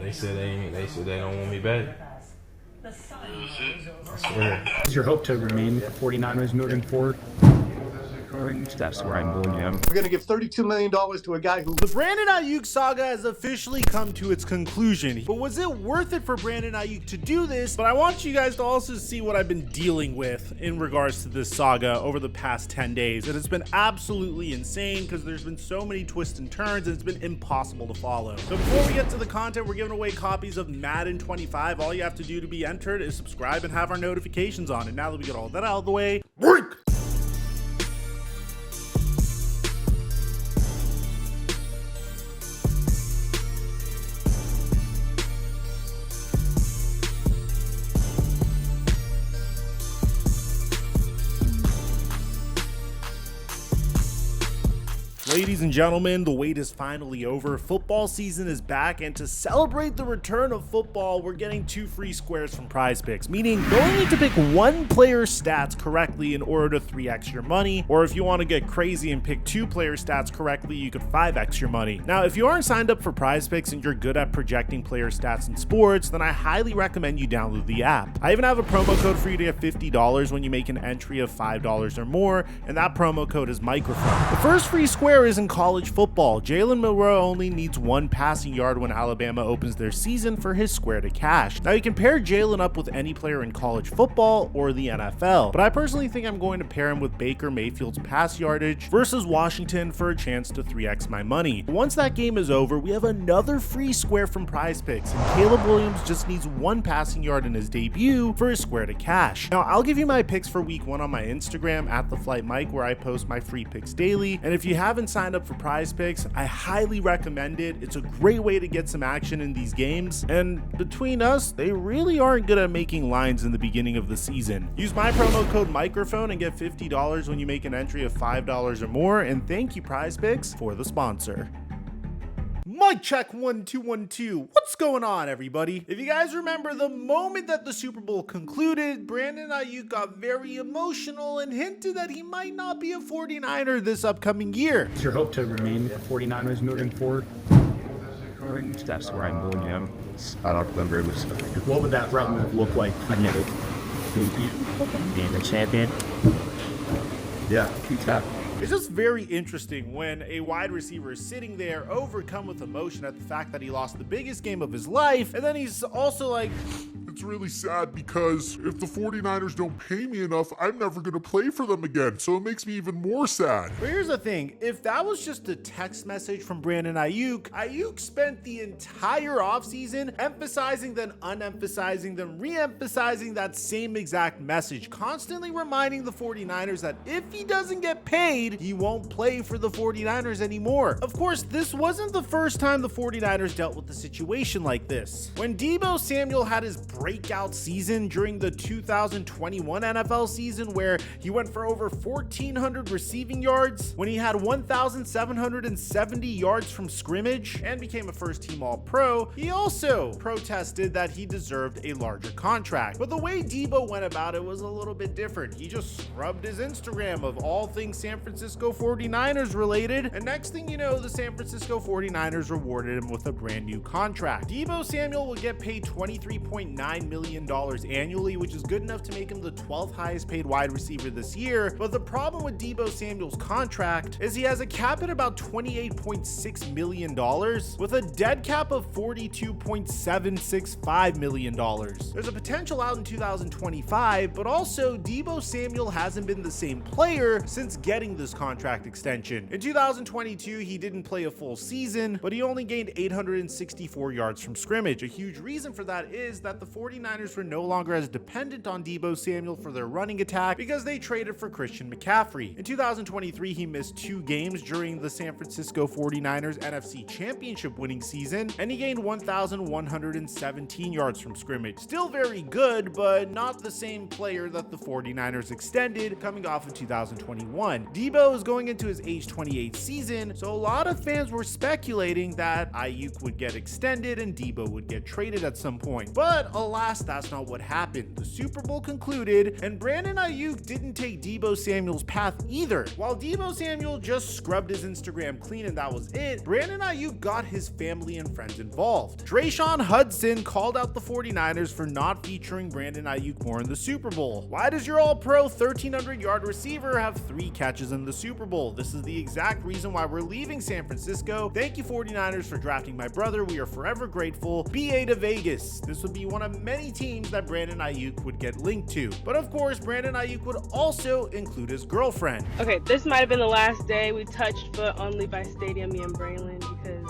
They said they don't want me back. I swear. Is your hope to remain with the 49ers moving forward? That's where I'm going, yeah. We're going to give $32 million to a guy who... The Brandon Ayuk saga has officially come to its conclusion, but was it worth it for Brandon Ayuk to do this? But I want you guys to also see what I've been dealing with in regards to this saga over the past 10 days. And it's been absolutely insane because there's been so many twists and turns and it's been impossible to follow. So before we get to the content, we're giving away copies of Madden 25. All you have to do to be entered is subscribe and have our notifications on. And now that we get all that out of the way, break! Ladies and gentlemen, the wait is finally over. Football season is back, and to celebrate the return of football, we're getting 2 free squares from PrizePicks, meaning you only need to pick one player's stats correctly in order to 3x your money, or if you want to get crazy and pick 2 players' stats correctly, you could 5x your money. Now, if you aren't signed up for PrizePicks and you're good at projecting player stats in sports, then I highly recommend you download the app. I even have a promo code for you to get $50 when you make an entry of $5 or more, and that promo code is Mikerophone. The first free square is in college football. Jalen Milroe only needs 1 passing yard when Alabama opens their season for his square to cash. Now you can pair Jalen up with any player in college football or the NFL, but I personally think I'm going to pair him with Baker Mayfield's pass yardage versus Washington for a chance to 3x my money. Once that game is over, we have another free square from PrizePicks, and Caleb Williams just needs 1 passing yard in his debut for his square to cash. Now I'll give you my picks for week 1 on my Instagram at @TheFlightMike, where I post my free picks daily, and if you haven't signed up for PrizePicks, I highly recommend it. It's a great way to get some action in these games, and between us, they really aren't good at making lines in the beginning of the season. Use my promo code Mikerophone and get $50 when you make an entry of $5 or more, and thank you PrizePicks for the sponsor. Mic check 1 2 1 2. What's going on, everybody? If you guys remember, the moment that the Super Bowl concluded, Brandon Ayuk got very emotional and hinted that he might not be a 49er this upcoming year. Is your hope to remain with the 49ers moving forward? That's where I'm going, yeah. I don't remember. What would that route move look like? Being the champion? Yeah. It's just very interesting when a wide receiver is sitting there overcome with emotion at the fact that he lost the biggest game of his life, and then he's also like, it's really sad because if the 49ers don't pay me enough, I'm never going to play for them again, so it makes me even more sad. But here's the thing, if that was just a text message from Brandon Ayuk spent the entire offseason emphasizing, then unemphasizing, then re-emphasizing that same exact message, constantly reminding the 49ers that if he doesn't get paid, he won't play for the 49ers anymore. Of course, this wasn't the first time the 49ers dealt with a situation like this. When Deebo Samuel had his breakout season during the 2021 NFL season, where he went for over 1,400 receiving yards, when he had 1,770 yards from scrimmage and became a first-team All-Pro, he also protested that he deserved a larger contract. But the way Deebo went about it was a little bit different. He just scrubbed his Instagram of all things San Francisco 49ers related, and next thing you know, the San Francisco 49ers rewarded him with a brand new contract. Deebo Samuel will get paid $23.9 million annually, which is good enough to make him the 12th highest paid wide receiver this year. But the problem with Deebo Samuel's contract is he has a cap at about $28.6 million with a dead cap of $42.765 million. There's a potential out in 2025, but also Deebo Samuel hasn't been the same player since getting this contract extension. In 2022, he didn't play a full season, but he only gained 864 yards from scrimmage. A huge reason for that is that the 49ers were no longer as dependent on Deebo Samuel for their running attack because they traded for Christian McCaffrey. In 2023, he missed 2 games during the San Francisco 49ers NFC Championship winning season, and he gained 1,117 yards from scrimmage. Still very good, but not the same player that the 49ers extended coming off of 2021. Deebo is going into his age 28 season, so a lot of fans were speculating that Ayuk would get extended and Deebo would get traded at some point. But a alas, that's not what happened. The Super Bowl concluded, and Brandon Ayuk didn't take Deebo Samuel's path either. While Deebo Samuel just scrubbed his Instagram clean and that was it, Brandon Ayuk got his family and friends involved. Trayshawn Hudson called out the 49ers for not featuring Brandon Ayuk more in the Super Bowl. Why does your all-pro 1,300-yard receiver have 3 catches in the Super Bowl? This is the exact reason why we're leaving San Francisco. Thank you 49ers for drafting my brother. We are forever grateful. BA to Vegas. This would be one of many teams that Brandon Ayuk would get linked to. But of course, Brandon Ayuk would also include his girlfriend. Okay, this might have been the last day we touched foot on Levi Stadium, me and Braylon, because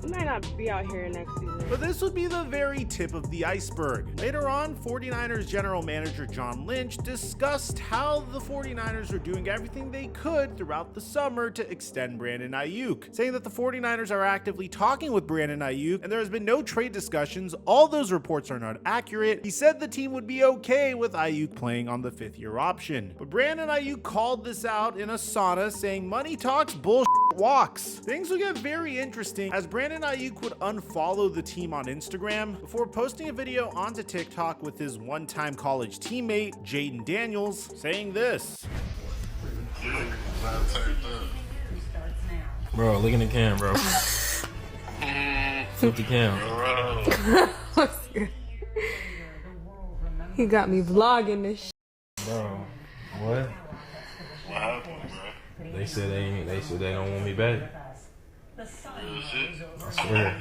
we might not be out here next season. But this would be the very tip of the iceberg. Later on, 49ers general manager John Lynch discussed how the 49ers are doing everything they could throughout the summer to extend Brandon Ayuk, saying that the 49ers are actively talking with Brandon Ayuk and there has been no trade discussions. All those reports are not accurate. He said the team would be okay with Ayuk playing on the 5th-year option. But Brandon Ayuk called this out in a sauna, saying money talks, bullshit walks. Things will get very interesting as Brandon Ayuk would unfollow the team on Instagram before posting a video onto TikTok with his one-time college teammate, Jaden Daniels, saying this. Bro, look in the cam, bro. Flip the cam. He got me vlogging this shit. Bro, what? What happened, bro? They said they don't want me back. I swear.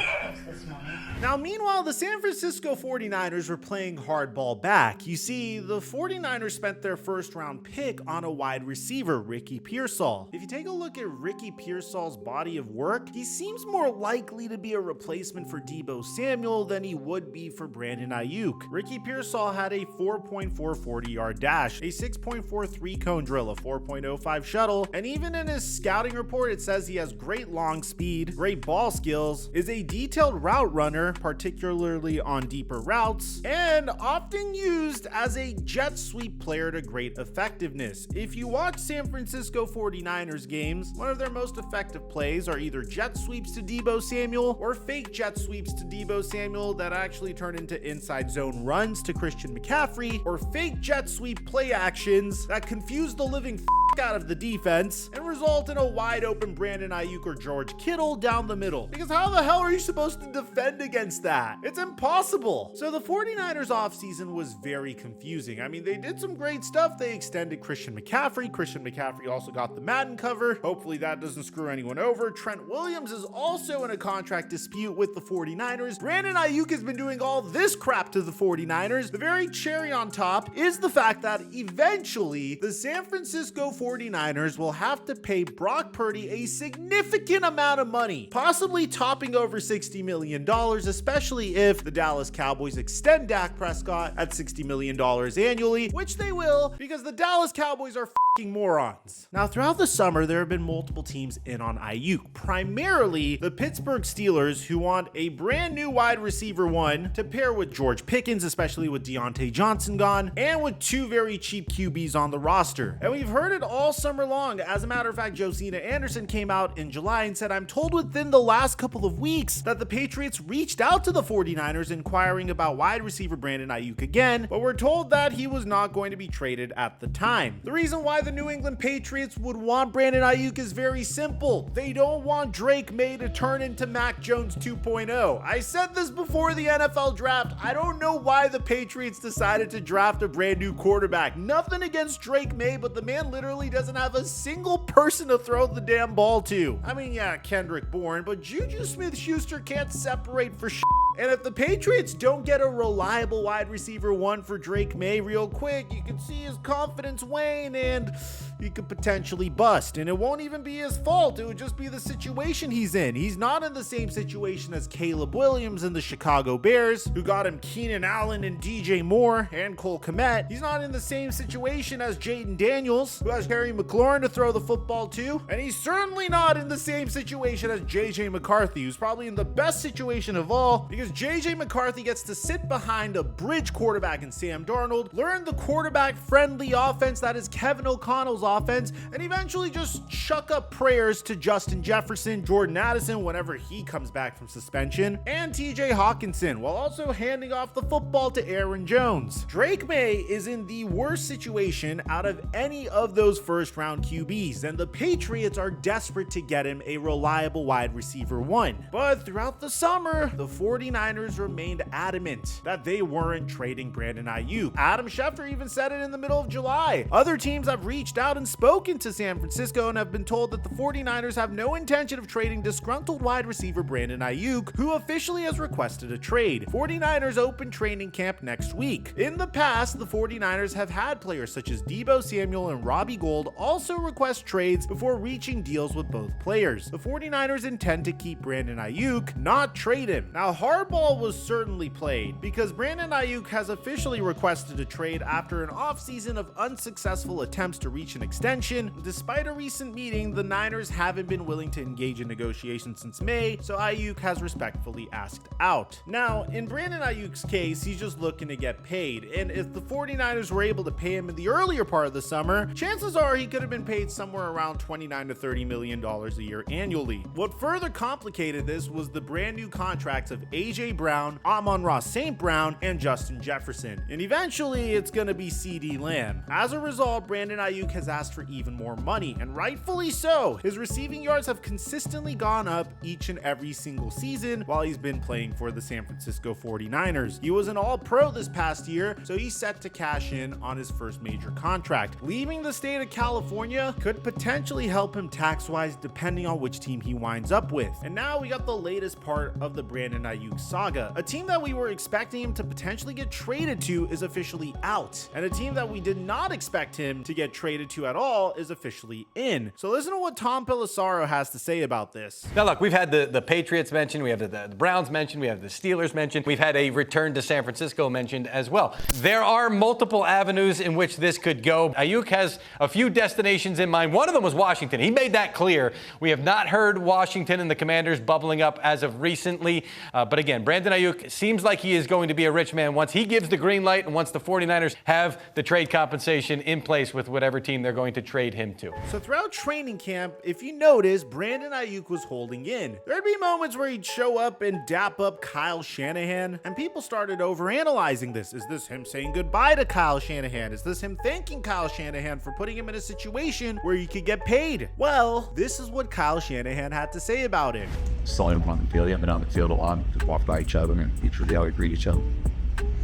Now, meanwhile, the San Francisco 49ers were playing hardball back. You see, the 49ers spent their first-round pick on a wide receiver, Ricky Pearsall. If you take a look at Ricky Pearsall's body of work, he seems more likely to be a replacement for Deebo Samuel than he would be for Brandon Ayuk. Ricky Pearsall had a 4.4 40-yard dash, a 6.43 cone drill, a 4.05 shuttle, and even in his scouting report, it says he has great long speed, great ball skills, is a detailed route runner, particularly on deeper routes, and often used as a jet sweep player to great effectiveness. If you watch San Francisco 49ers games, one of their most effective plays are either jet sweeps to Deebo Samuel or fake jet sweeps to Deebo Samuel that actually turn into inside zone runs to Christian McCaffrey, or fake jet sweep play actions that confuse the living out of the defense and result in a wide open Brandon Ayuk or George Kittle down the middle. Because how the hell are you supposed to defend against that? It's impossible. So the 49ers offseason was very confusing. I mean, they did some great stuff. They extended Christian McCaffrey. Christian McCaffrey also got the Madden cover. Hopefully that doesn't screw anyone over. Trent Williams is also in a contract dispute with the 49ers. Brandon Ayuk has been doing all this crap to the 49ers. The very cherry on top is the fact that eventually the San Francisco 49ers will have to pay Brock Purdy a significant amount of money, possibly topping over $60 million, especially if the Dallas Cowboys extend Dak Prescott at $60 million annually, which they will, because the Dallas Cowboys are f***ing morons. Now, throughout the summer, there have been multiple teams in on Ayuk, primarily the Pittsburgh Steelers, who want a brand new wide receiver one to pair with George Pickens, especially with Deontay Johnson gone, and with 2 very cheap QBs on the roster. And we've heard it all summer long. As a matter of fact, Josina Anderson came out in July and said, I'm told within the last couple of weeks that the Patriots reached out to the 49ers inquiring about wide receiver Brandon Ayuk again, but we're told that he was not going to be traded at the time. The reason why the New England Patriots would want Brandon Ayuk is very simple. They don't want Drake May to turn into Mac Jones 2.0. I said this before the NFL draft. I don't know why the Patriots decided to draft a brand new quarterback. Nothing against Drake May, but the man literally doesn't have a single person to throw the damn ball to. I mean, yeah, Kendrick Bourne, but Juju Smith-Schuster can't separate for shit. And if the Patriots don't get a reliable wide receiver one for Drake May real quick, you can see his confidence wane and he could potentially bust. And it won't even be his fault. It would just be the situation he's in. He's not in the same situation as Caleb Williams and the Chicago Bears, who got him Keenan Allen and DJ Moore and Cole Kmet. He's not in the same situation as Jaden Daniels, who has Terry McLaurin to throw the football to. And he's certainly not in the same situation as JJ McCarthy, who's probably in the best situation of all, because because JJ McCarthy gets to sit behind a bridge quarterback in Sam Darnold, learn the quarterback-friendly offense that is Kevin O'Connell's offense, and eventually just chuck up prayers to Justin Jefferson, Jordan Addison whenever he comes back from suspension, and TJ Hawkinson, while also handing off the football to Aaron Jones. Drake May is in the worst situation out of any of those first-round QBs, and the Patriots are desperate to get him a reliable wide receiver one. But throughout the summer, the 49ers remained adamant that they weren't trading Brandon Ayuk. Adam Schefter even said it in the middle of July. Other teams have reached out and spoken to San Francisco and have been told that the 49ers have no intention of trading disgruntled wide receiver Brandon Ayuk, who officially has requested a trade. 49ers open training camp next week. In the past, the 49ers have had players such as Deebo Samuel and Robbie Gould also request trades before reaching deals with both players. The 49ers intend to keep Brandon Ayuk, not trade him. Now, hardball was certainly played because Brandon Ayuk has officially requested a trade after an offseason of unsuccessful attempts to reach an extension. Despite a recent meeting, the Niners haven't been willing to engage in negotiations since May, so Ayuk has respectfully asked out. Now, in Brandon Ayuk's case, he's just looking to get paid, and if the 49ers were able to pay him in the earlier part of the summer, chances are he could have been paid somewhere around $29 to $30 million a year annually. What further complicated this was the brand new contracts of AJ Brown, Amon-Ra St. Brown, and Justin Jefferson. And eventually, it's gonna be CeeDee Lamb. As a result, Brandon Ayuk has asked for even more money, and rightfully so. His receiving yards have consistently gone up each and every single season while he's been playing for the San Francisco 49ers. He was an All-Pro this past year, so he's set to cash in on his first major contract. Leaving the state of California could potentially help him tax-wise depending on which team he winds up with. And now we got the latest part of the Brandon Ayuk saga. A team that we were expecting him to potentially get traded to is officially out, and a team that we did not expect him to get traded to at all is officially in. So listen to what Tom Pelissaro has to say about this. Now look, we've had the Patriots mentioned, we have the Browns mentioned, we have the Steelers mentioned, we've had a return to San Francisco mentioned as well. There are multiple avenues in which this could go. Ayuk has a few destinations in mind. One of them was Washington. He made that clear. We have not heard Washington and the Commanders bubbling up as of recently. But again, Brandon Ayuk seems like he is going to be a rich man once he gives the green light and once the 49ers have the trade compensation in place with whatever team they're going to trade him to. So throughout training camp, if you notice, Brandon Ayuk was holding in. There'd be moments where he'd show up and dap up Kyle Shanahan, and people started overanalyzing this. Is this him saying goodbye to Kyle Shanahan? Is this him thanking Kyle Shanahan for putting him in a situation where he could get paid? Well, this is what Kyle Shanahan had to say about it. Saw him on the field. He hadn't been on the field a lot. Just walked by each other and each of the greet each other.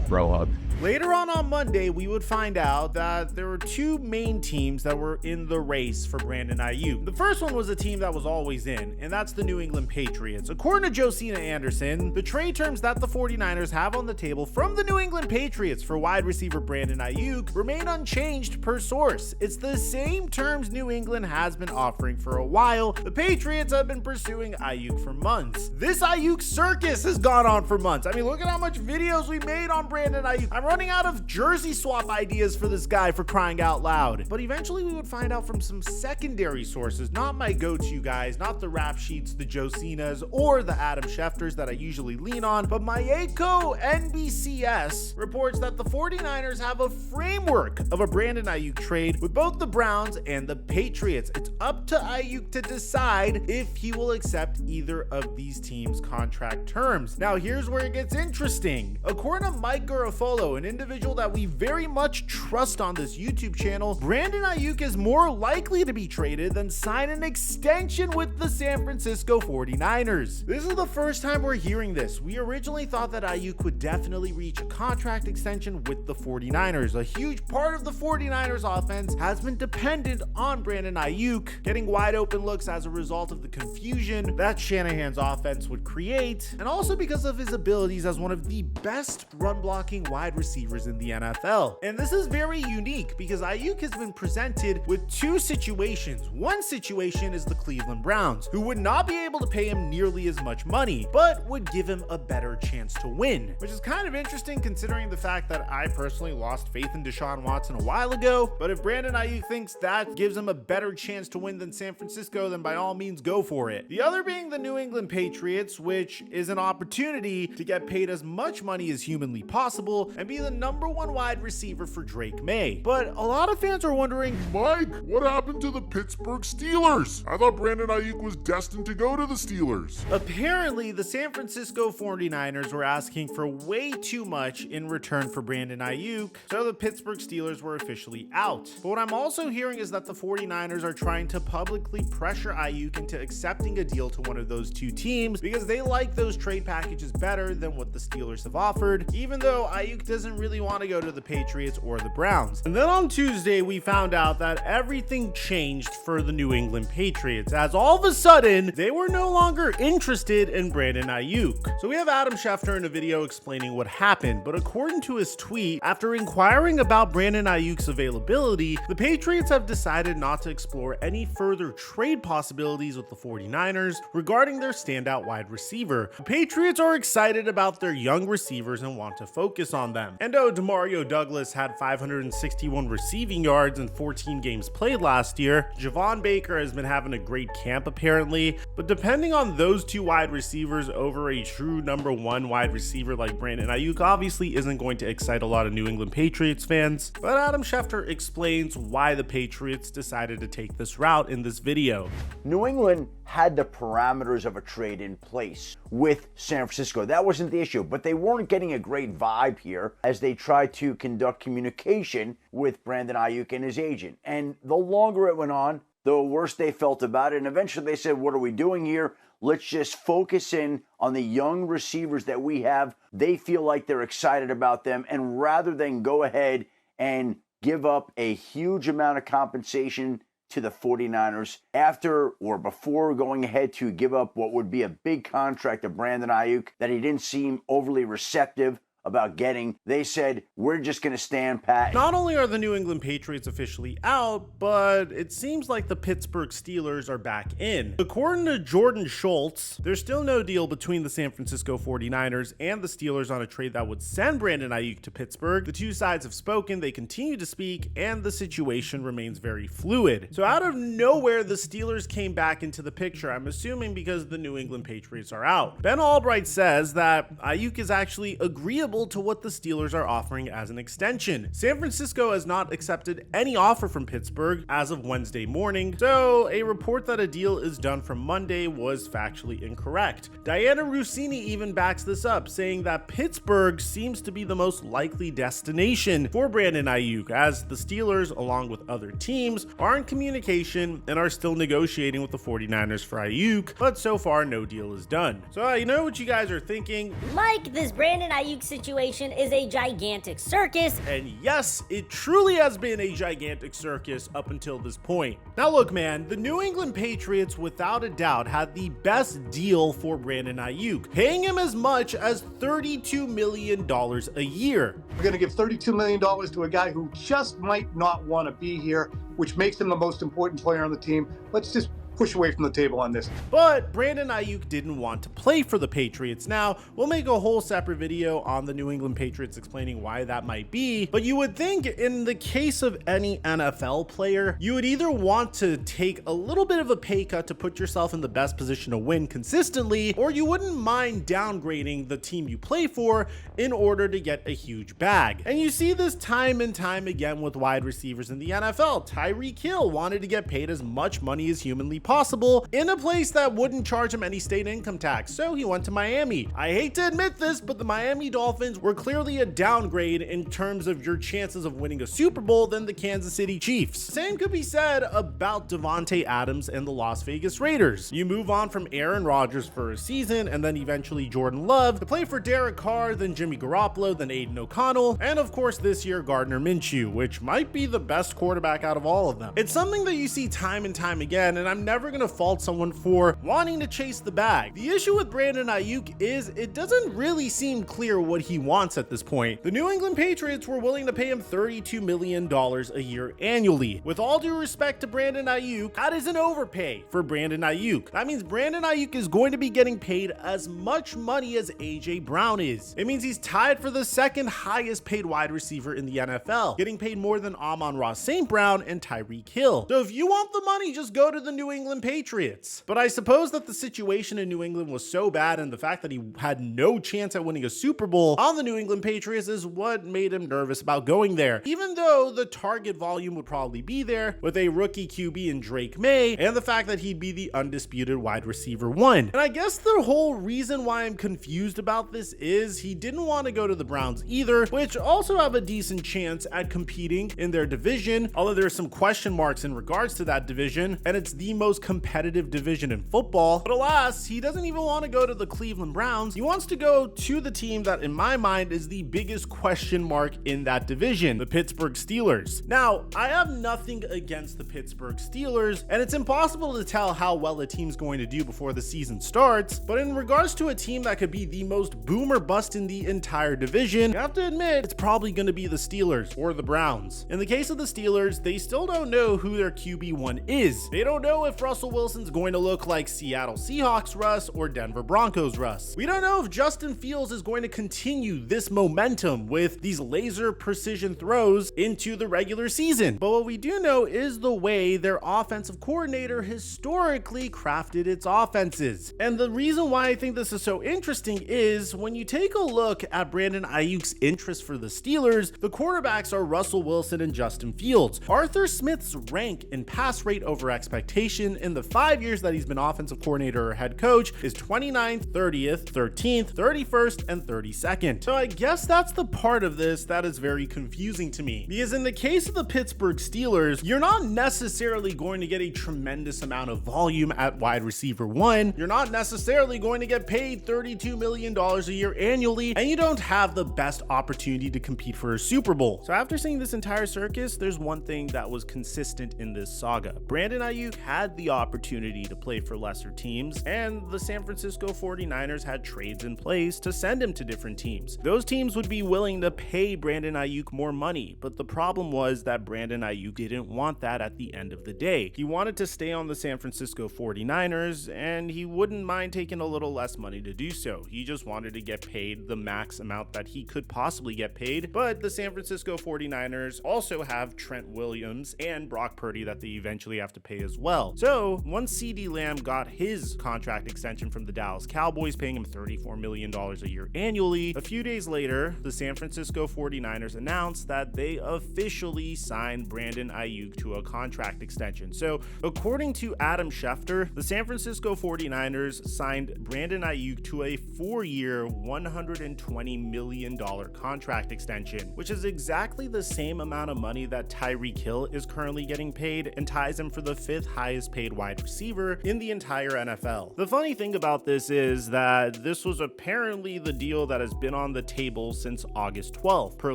Bro hug. Later on Monday, we would find out that there were two main teams that were in the race for Brandon Ayuk. The first one was a team that was always in, and that's the New England Patriots. According to Josina Anderson, the trade terms that the 49ers have on the table from the New England Patriots for wide receiver Brandon Ayuk remain unchanged per source. It's the same terms New England has been offering for a while. The Patriots have been pursuing Ayuk for months. This Ayuk circus has gone on for months. I mean, look at how much videos we made on Brandon Ayuk. I'm running out of jersey swap ideas for this guy, for crying out loud. But eventually we would find out from some secondary sources, not my go-to guys, not the rap sheets, the Josinas, or the Adam Schefters that I usually lean on, but Mikerophone NBCS reports that the 49ers have a framework of a Brandon Ayuk trade with both the Browns and the Patriots. It's up to Ayuk to decide if he will accept either of these teams' contract terms. Now here's where it gets interesting. According to Mikerophone, an individual that we very much trust on this YouTube channel, Brandon Ayuk is more likely to be traded than sign an extension with the San Francisco 49ers. This is the first time we're hearing this. We originally thought that Ayuk would definitely reach a contract extension with the 49ers. A huge part of the 49ers offense has been dependent on Brandon Ayuk getting wide open looks as a result of the confusion that Shanahan's offense would create, and also because of his abilities as one of the best run block run-blocking wide receivers in the NFL. And this is very unique because Ayuk has been presented with two situations. One situation is the Cleveland Browns, who would not be able to pay him nearly as much money, but would give him a better chance to win, which is kind of interesting considering the fact that I personally lost faith in Deshaun Watson a while ago. But if Brandon Ayuk thinks that gives him a better chance to win than San Francisco, then by all means go for it. The other being the New England Patriots, which is an opportunity to get paid as much money as humanly possible and be the #1 wide receiver for Drake May. But a lot of fans are wondering, Mike, what happened to the Pittsburgh Steelers? I thought Brandon Ayuk was destined to go to the Steelers. apparently the San Francisco 49ers were asking for way too much in return for Brandon Ayuk, so the Pittsburgh Steelers were officially out. But what I'm also hearing is that the 49ers are trying to publicly pressure Ayuk into accepting a deal to one of those two teams because they like those trade packages better than what the Steelers have offered, even though Ayuk doesn't really want to go to the Patriots or the Browns. And then on Tuesday, we found out that everything changed for the New England Patriots, as all of a sudden, they were no longer interested in Brandon Ayuk. So we have Adam Schefter in a video explaining what happened, but according to his tweet, after inquiring about Brandon Ayuk's availability, the Patriots have decided not to explore any further trade possibilities with the 49ers regarding their standout wide receiver. The Patriots are excited about their young receivers and want to focus on them. And though Demario Douglas had 561 receiving yards in 14 games played last year, Javon Baker has been having a great camp apparently, but depending on those two wide receivers over a true #1 wide receiver like Brandon Ayuk obviously isn't going to excite a lot of New England Patriots fans. But Adam Schefter explains why the Patriots decided to take this route in this video. New England had the parameters of a trade in place with San Francisco. That wasn't the issue, but they weren't getting a great vibe here as they tried to conduct communication with Brandon Ayuk and his agent. And the longer it went on, the worse they felt about it. And eventually they said, what are we doing here? Let's just focus in on the young receivers that we have. They feel like they're excited about them. And rather than go ahead and give up a huge amount of compensation to the 49ers after or before going ahead to give up what would be a big contract to Brandon Ayuk that he didn't seem overly receptive about getting, they said, we're just going to stand pat. Not only are the New England Patriots officially out, but it seems like the Pittsburgh Steelers are back in. According to Jordan Schultz, there's still no deal between the San Francisco 49ers and the Steelers on a trade that would send Brandon Ayuk to Pittsburgh. The two sides have spoken, they continue to speak, and the situation remains very fluid. So out of nowhere, the Steelers came back into the picture, I'm assuming because the New England Patriots are out. Ben Albright says that Ayuk is actually agreeable to what the Steelers are offering as an extension. San Francisco has not accepted any offer from Pittsburgh as of Wednesday morning, so a report that a deal is done from Monday was factually incorrect. Diana Rossini even backs this up, saying that Pittsburgh seems to be the most likely destination for Brandon Ayuk, as the Steelers, along with other teams, are in communication and are still negotiating with the 49ers for Ayuk, but so far no deal is done. So I know what you guys are thinking. Mike, this Brandon Ayuk situation is a gigantic circus. And yes, it truly has been a gigantic circus up until this point. Now look, man, the New England Patriots without a doubt had the best deal for Brandon Ayuk, paying him as much as $32 million a year. We're going to give $32 million to a guy who just might not want to be here, which makes him the most important player on the team. Let's just push away from the table on this. But Brandon Ayuk didn't want to play for the Patriots. Now, we'll make a whole separate video on the New England Patriots explaining why that might be, but you would think in the case of any NFL player, you would either want to take a little bit of a pay cut to put yourself in the best position to win consistently, or you wouldn't mind downgrading the team you play for in order to get a huge bag. And you see this time and time again with wide receivers in the NFL. Tyreek Hill wanted to get paid as much money as humanly possible in a place that wouldn't charge him any state income tax, so he went to Miami. I hate to admit this, but the Miami Dolphins were clearly a downgrade in terms of your chances of winning a Super Bowl than the Kansas City Chiefs. Same could be said about Devontae Adams and the Las Vegas Raiders. You move on from Aaron Rodgers for a season and then eventually Jordan Love to play for Derek Carr, then Jimmy Garoppolo, then Aiden O'Connell, and of course this year Gardner Minshew, which might be the best quarterback out of all of them. It's something that you see time and time again, and I'm never never going to fault someone for wanting to chase the bag. The issue with Brandon Ayuk is it doesn't really seem clear what he wants at this point. The New England Patriots were willing to pay him $32 million a year annually. With all due respect to Brandon Ayuk, that is an overpay for Brandon Ayuk. That means Brandon Ayuk is going to be getting paid as much money as AJ Brown is. It means he's tied for the second highest paid wide receiver in the NFL, getting paid more than Amon-Ra St. Brown and Tyreek Hill. So if you want the money, just go to the New England Patriots. But I suppose that the situation in New England was so bad, and the fact that he had no chance at winning a Super Bowl on the New England Patriots is what made him nervous about going there. Even though the target volume would probably be there with a rookie QB in Drake May, and the fact that he'd be the undisputed wide receiver one. And I guess the whole reason why I'm confused about this is he didn't want to go to the Browns either, which also have a decent chance at competing in their division, although there's some question marks in regards to that division, and it's the most competitive division in football. But alas, he doesn't even want to go to the Cleveland Browns. He wants to go to the team that in my mind is the biggest question mark in that division, the Pittsburgh Steelers. Now, I have nothing against the Pittsburgh Steelers, and it's impossible to tell how well a team's going to do before the season starts, but in regards to a team that could be the most boom or bust in the entire division, you have to admit it's probably going to be the Steelers or the Browns. In the case of the Steelers, they still don't know who their QB1 is. They don't know if Russell Wilson's going to look like Seattle Seahawks Russ or Denver Broncos Russ. We don't know if Justin Fields is going to continue this momentum with these laser precision throws into the regular season. But what we do know is the way their offensive coordinator historically crafted its offenses. And the reason why I think this is so interesting is when you take a look at Brandon Ayuk's interest for the Steelers, the quarterbacks are Russell Wilson and Justin Fields. Arthur Smith's rank in pass rate over expectation in the 5 years that he's been offensive coordinator or head coach is 29th, 30th, 13th, 31st, and 32nd. So I guess that's the part of this that is very confusing to me. Because in the case of the Pittsburgh Steelers, you're not necessarily going to get a tremendous amount of volume at wide receiver one. You're not necessarily going to get paid $32 million a year annually, and you don't have the best opportunity to compete for a Super Bowl. So after seeing this entire circus, there's one thing that was consistent in this saga. Brandon Ayuk had the opportunity to play for lesser teams, and the San Francisco 49ers had trades in place to send him to different teams. Those teams would be willing to pay Brandon Ayuk more money, but the problem was that Brandon Ayuk didn't want that at the end of the day. He wanted to stay on the San Francisco 49ers, and he wouldn't mind taking a little less money to do so. He just wanted to get paid the max amount that he could possibly get paid, but the San Francisco 49ers also have Trent Williams and Brock Purdy that they eventually have to pay as well. So once CeeDee Lamb got his contract extension from the Dallas Cowboys, paying him $34 million a year annually, a few days later, the San Francisco 49ers announced that they officially signed Brandon Ayuk to a contract extension. So according to Adam Schefter, the San Francisco 49ers signed Brandon Ayuk to a 4-year, $120 million contract extension, which is exactly the same amount of money that Tyreek Hill is currently getting paid and ties him for the 5th highest paid wide receiver in the entire NFL. The funny thing about this is that this was apparently the deal that has been on the table since August 12th, per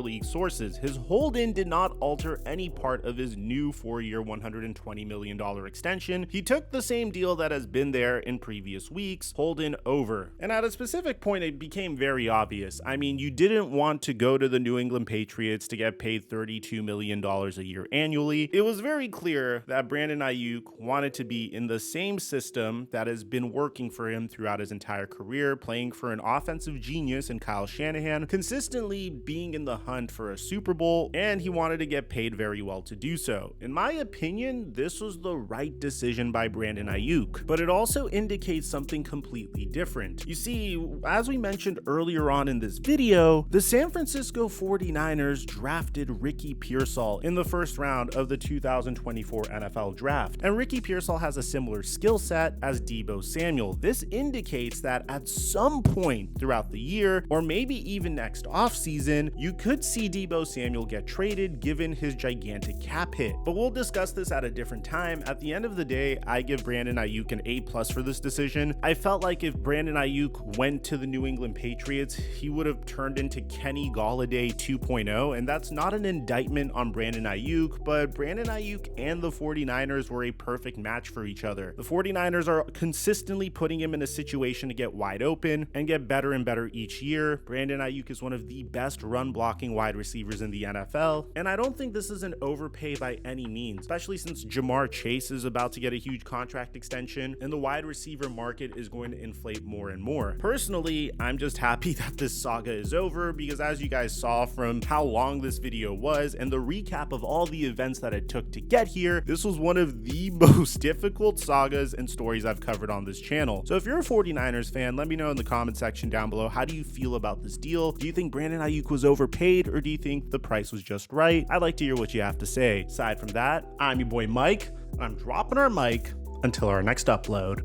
league sources. His hold-in did not alter any part of his new 4-year, $120 million extension. He took the same deal that has been there in previous weeks, hold-in over. And at a specific point, it became very obvious. I mean, you didn't want to go to the New England Patriots to get paid $32 million a year annually. It was very clear that Brandon Ayuk wanted to be in the same system that has been working for him throughout his entire career, playing for an offensive genius in Kyle Shanahan, consistently being in the hunt for a Super Bowl, and he wanted to get paid very well to do so. In my opinion, this was the right decision by Brandon Ayuk, but it also indicates something completely different. You see, as we mentioned earlier on in this video, the San Francisco 49ers drafted Ricky Pearsall in the first round of the 2024 NFL Draft, and Ricky Pearsall has a similar skill set as Deebo Samuel. This indicates that at some point throughout the year, or maybe even next offseason, you could see Deebo Samuel get traded given his gigantic cap hit. But we'll discuss this at a different time. At the end of the day, I give Brandon Ayuk an A+ for this decision. I felt like if Brandon Ayuk went to the New England Patriots, he would have turned into Kenny Golladay 2.0, and that's not an indictment on Brandon Ayuk, but Brandon Ayuk and the 49ers were a perfect match match for each other. The 49ers are consistently putting him in a situation to get wide open and get better and better each year. Brandon Ayuk is one of the best run blocking wide receivers in the NFL, and I don't think this is an overpay by any means, especially since Jamar Chase is about to get a huge contract extension and the wide receiver market is going to inflate more and more. Personally, I'm just happy that this saga is over because, as you guys saw from how long this video was and the recap of all the events that it took to get here, this was one of the most difficult sagas and stories I've covered on this channel. So if you're a 49ers fan, let me know in the comment section down below, how do you feel about this deal? Do you think Brandon Ayuk was overpaid, or do you think the price was just right? I'd like to hear what you have to say. Aside from that, I'm your boy Mike. I'm dropping our mic until our next upload.